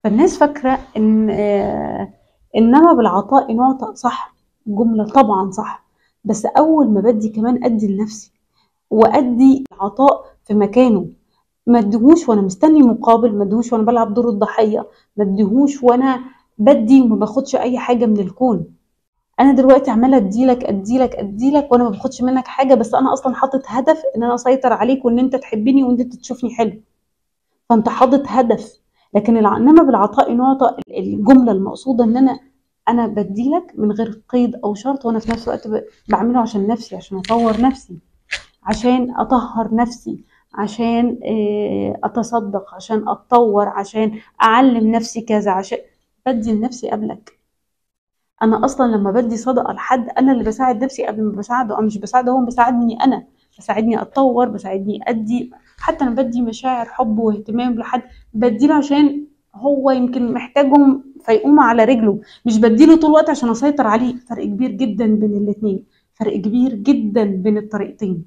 فالناس فاكرة إن إنما بالعطاء نعطى، صح، جملة طبعًا صح، بس أول ما بادّي كمان أدّي لنفسي، وأدّي العطاء في مكانه، ما ادّيهوش وأنا مستني مقابل، ما ادّيهوش وأنا بالعب دور الضحية، ما ادّيهوش وأنا بادّي وما باخدش أي حاجة من الكون. أنا دلوقتي عمّالة أدّي لك، أدّي لك، أدّي لك وأنا ما باخدش منّك حاجة، بس أنا أصلًا حاطط هدف إن أنا أسيطر عليك وإن أنت تحبّني وإن أنت تشوفني حلو. فأنت حاطط هدف، لكن إنما بالعطاء نُعطى، الجملة المقصودة إن أنا بادّي لك من غير قيد أو شرط، وأنا في نفس الوقت باعمله عشان نفسي، عشان أطوّر نفسي، عشان أطهّر نفسي، عشان أتصدّق، عشان أتطوّر، عشان أعلّم نفسي كذا، عشان بادّي لنفسي قبلك. أنا أصلًا لمّا بادّي صدقة لحد أنا اللي باساعد نفسي قبل ما باساعده، أنا مش باساعده هو، بيساعدني أنا، بيساعدني أتطوّر، بيساعدني أدّي. حتى لمّا بادّي مشاعر حُب واهتمام لحد، بادّي له عشان هو يمكن محتاجهم فيقوم على رجله، مش بادّي له طول الوقت عشان أسيطر عليه. فرق كبير جدًا بين الاتنين، فرق كبير جدًا بين الطريقتين.